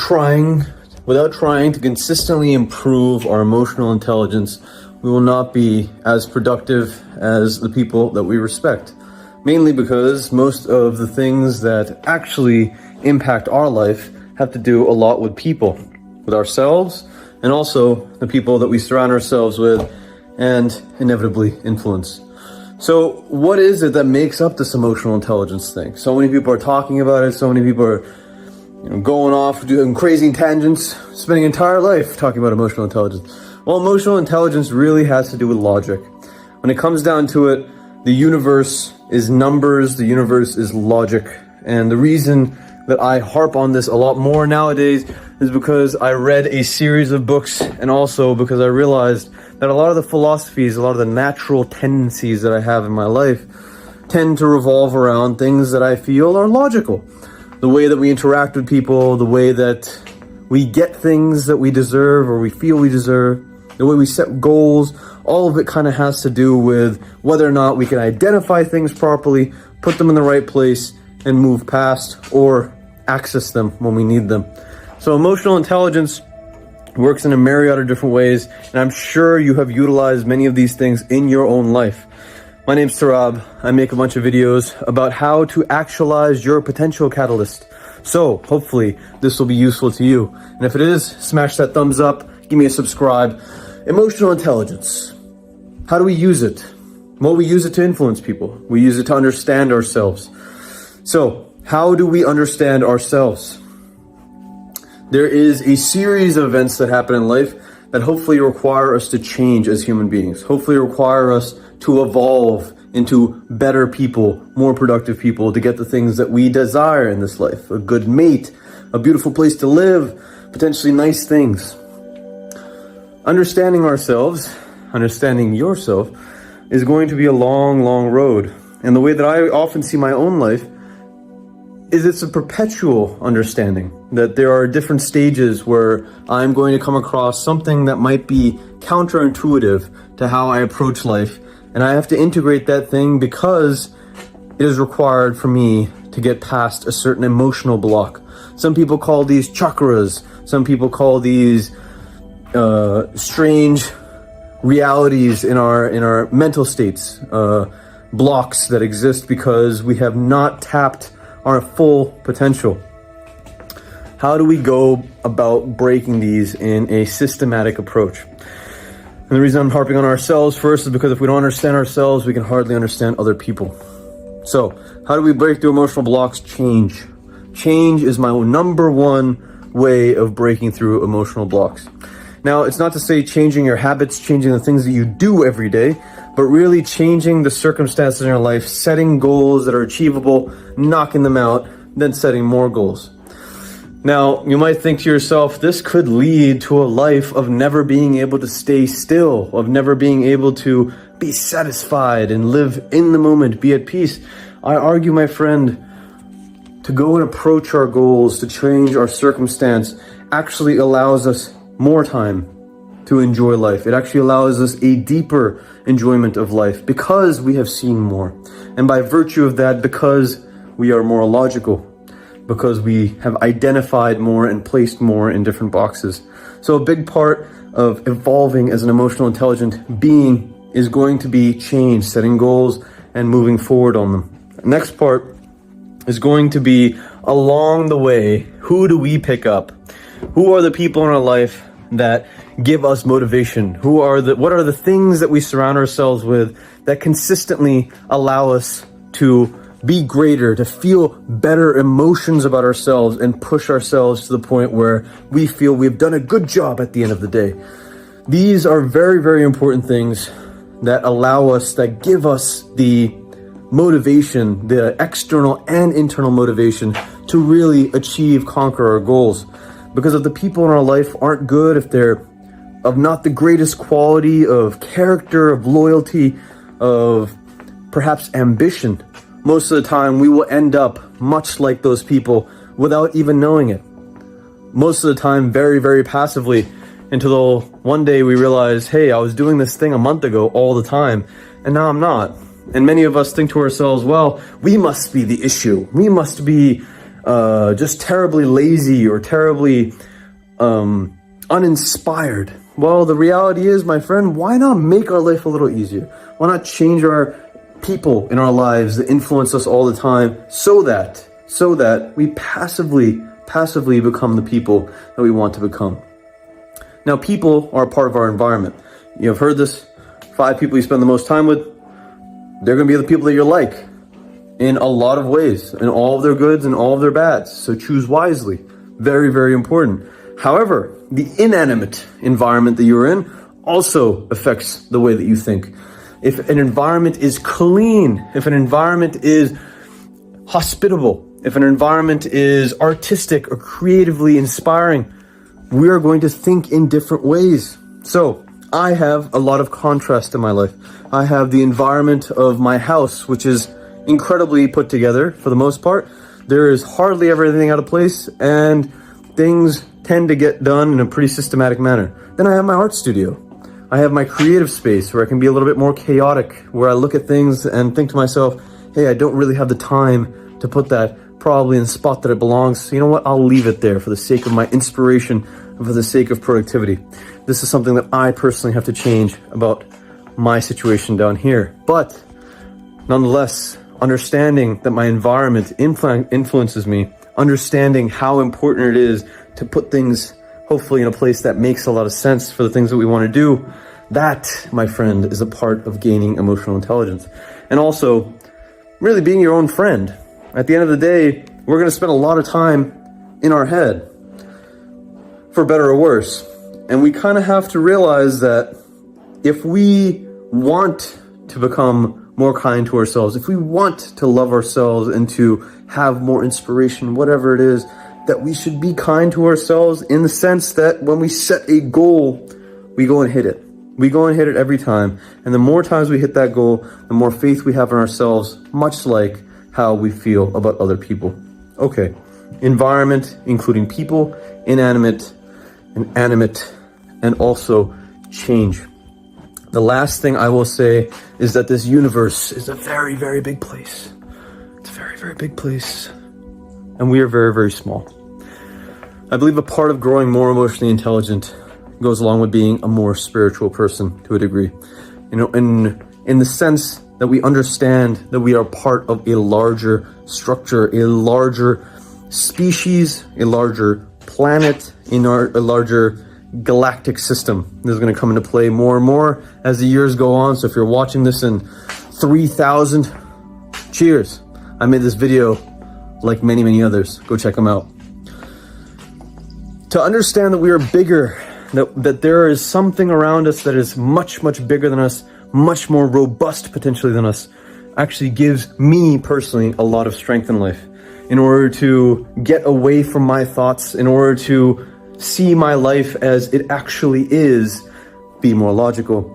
trying to consistently improve our emotional intelligence, we will not be as productive as the people that we respect. Mainly because most of the things that actually impact our life have to do a lot with people, with ourselves, and also the people that we surround ourselves with and inevitably influence. So what is it that makes up this emotional intelligence thing? So many people are talking about it. So many people are going off, doing crazy tangents, spending an entire life talking about emotional intelligence. Well, emotional intelligence really has to do with logic. When it comes down to it, the universe is numbers, the universe is logic. And the reason that I harp on this a lot more nowadays is because I read a series of books, and also because I realized that a lot of the philosophies, a lot of the natural tendencies that I have in my life tend to revolve around things that I feel are logical. The way that we interact with people, the way that we get things that we deserve or we feel we deserve, the way we set goals, all of it kind of has to do with whether or not we can identify things properly, put them in the right place, and move past or access them when we need them. So emotional intelligence works in a myriad of different ways, and I'm sure you have utilized many of these things in your own life. My name's Tarab. I make a bunch of videos about how to actualize your potential catalyst. So hopefully this will be useful to you. And if it is, smash that thumbs up, give me a subscribe. Emotional intelligence. How do we use it? Well, we use it to influence people. We use it to understand ourselves. So how do we understand ourselves? There is a series of events that happen in life that hopefully require us to change as human beings, hopefully require us to evolve into better people, more productive people, to get the things that we desire in this life. A good mate, a beautiful place to live, potentially nice things. Understanding ourselves, understanding yourself, is going to be a long, long road. And the way that I often see my own life is it's a perpetual understanding, that there are different stages where I'm going to come across something that might be counterintuitive to how I approach life, and I have to integrate that thing because it is required for me to get past a certain emotional block. Some people call these chakras, some people call these strange realities in our mental states, blocks that exist because we have not tapped our full potential. How do we go about breaking these in a systematic approach? And the reason I'm harping on ourselves first is because if we don't understand ourselves, we can hardly understand other people. So how do we break through emotional blocks? Change. Change is my number one way of breaking through emotional blocks. Now, it's not to say changing your habits, changing the things that you do every day, but really changing the circumstances in your life, setting goals that are achievable, knocking them out, then setting more goals. Now, you might think to yourself, this could lead to a life of never being able to stay still, of never being able to be satisfied and live in the moment, be at peace. I argue, my friend, to go and approach our goals, to change our circumstance, actually allows us more time to enjoy life. It actually allows us a deeper enjoyment of life because we have seen more. And by virtue of that, because we are more logical, because we have identified more and placed more in different boxes. So a big part of evolving as an emotional intelligent being is going to be change, setting goals and moving forward on them. Next part is going to be along the way, who do we pick up? Who are the people in our life that give us motivation? What are the things that we surround ourselves with that consistently allow us to be greater, to feel better emotions about ourselves and push ourselves to the point where we feel we've done a good job at the end of the day? These are very, very important things that allow us, that give us the motivation, the external and internal motivation to really achieve, conquer our goals. Because if the people in our life aren't good, if they're of not the greatest quality of character, of loyalty, of perhaps ambition, most of the time we will end up much like those people without even knowing it. Most of the time very, very passively, until one day we realize, hey, I was doing this thing a month ago all the time, and now I'm not. And many of us think to ourselves, well, we must be the issue. We must be just terribly lazy or terribly uninspired. Well, the reality is, my friend, why not make our life a little easier? Why not change our people in our lives that influence us all the time so that we passively become the people that we want to become? Now, people are a part of our environment. You have heard this. 5 people you spend the most time with, they're going to be the people that you're like in a lot of ways, in all of their goods and all of their bads. So choose wisely. Very, very important. However, the inanimate environment that you're in also affects the way that you think. If an environment is clean, if an environment is hospitable, if an environment is artistic or creatively inspiring, we are going to think in different ways. So I have a lot of contrast in my life. I have the environment of my house, which is incredibly put together for the most part. There is hardly ever anything out of place, and things tend to get done in a pretty systematic manner. Then I have my art studio. I have my creative space where I can be a little bit more chaotic, where I look at things and think to myself, hey, I don't really have the time to put that probably in the spot that it belongs. So you know what? I'll leave it there for the sake of my inspiration and for the sake of productivity. This is something that I personally have to change about my situation down here. But nonetheless, understanding that my environment influences me, understanding how important it is to put things hopefully in a place that makes a lot of sense for the things that we want to do, that, my friend, is a part of gaining emotional intelligence. And also, really being your own friend. At the end of the day, we're going to spend a lot of time in our head, for better or worse. And we kind of have to realize that if we want to become more kind to ourselves, if we want to love ourselves and to have more inspiration, whatever it is, that we should be kind to ourselves in the sense that when we set a goal, we go and hit it. We go and hit it every time. And the more times we hit that goal, the more faith we have in ourselves, much like how we feel about other people. Okay, environment, including people, inanimate and animate, and also change. The last thing I will say is that this universe is a very, very big place. It's a very, very big place. And we are very, very small. I believe a part of growing more emotionally intelligent goes along with being a more spiritual person to a degree. You know, in the sense that we understand that we are part of a larger structure, a larger species, a larger planet, a larger galactic system. This is going to come into play more and more as the years go on. So if you're watching this in 3000, cheers. I made this video like many, many others. Go check them out. To understand that we are bigger, that there is something around us that is much, much bigger than us, much more robust potentially than us, actually gives me personally a lot of strength in life. In order to get away from my thoughts, in order to see my life as it actually is, be more logical,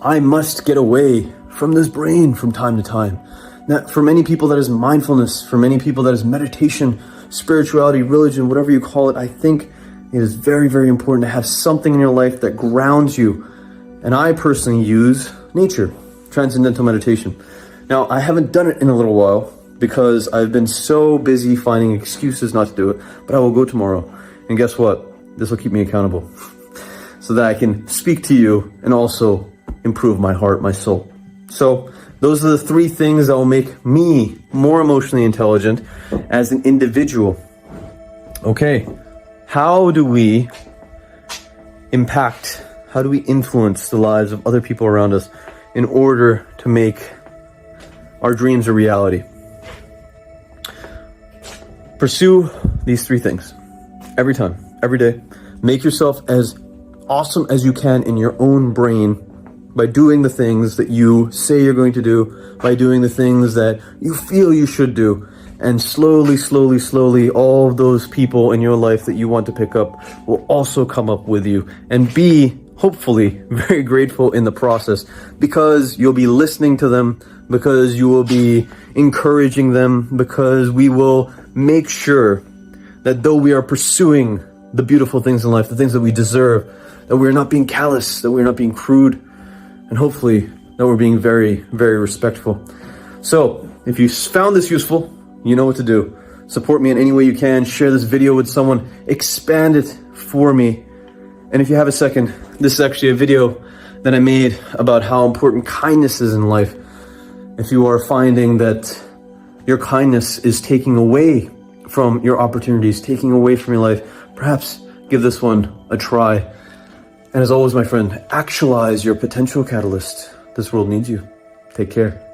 I must get away from this brain from time to time. That for many people that is mindfulness, for many people that is meditation, spirituality, religion, whatever you call it. I think it is very, very important to have something in your life that grounds you. And I personally use nature, transcendental meditation. Now, I haven't done it in a little while because I've been so busy finding excuses not to do it, but I will go tomorrow. And guess what? This will keep me accountable so that I can speak to you and also improve my heart, my soul. So those are the 3 things that will make me more emotionally intelligent as an individual. Okay, how do we impact, how do we influence the lives of other people around us in order to make our dreams a reality? Pursue these 3 things every time, every day. Make yourself as awesome as you can in your own brain by doing the things that you say you're going to do, by doing the things that you feel you should do. And slowly, slowly, slowly, all of those people in your life that you want to pick up will also come up with you and be, hopefully, very grateful in the process, because you'll be listening to them, because you will be encouraging them, because we will make sure that though we are pursuing the beautiful things in life, the things that we deserve, that we're not being callous, that we're not being crude, and hopefully that we're being very, very respectful. So if you found this useful, you know what to do. Support me in any way you can. Share this video with someone. Expand it for me. And if you have a second, this is actually a video that I made about how important kindness is in life. If you are finding that your kindness is taking away from your opportunities, taking away from your life, perhaps give this one a try. And as always, my friend, actualize your potential catalyst. This world needs you. Take care.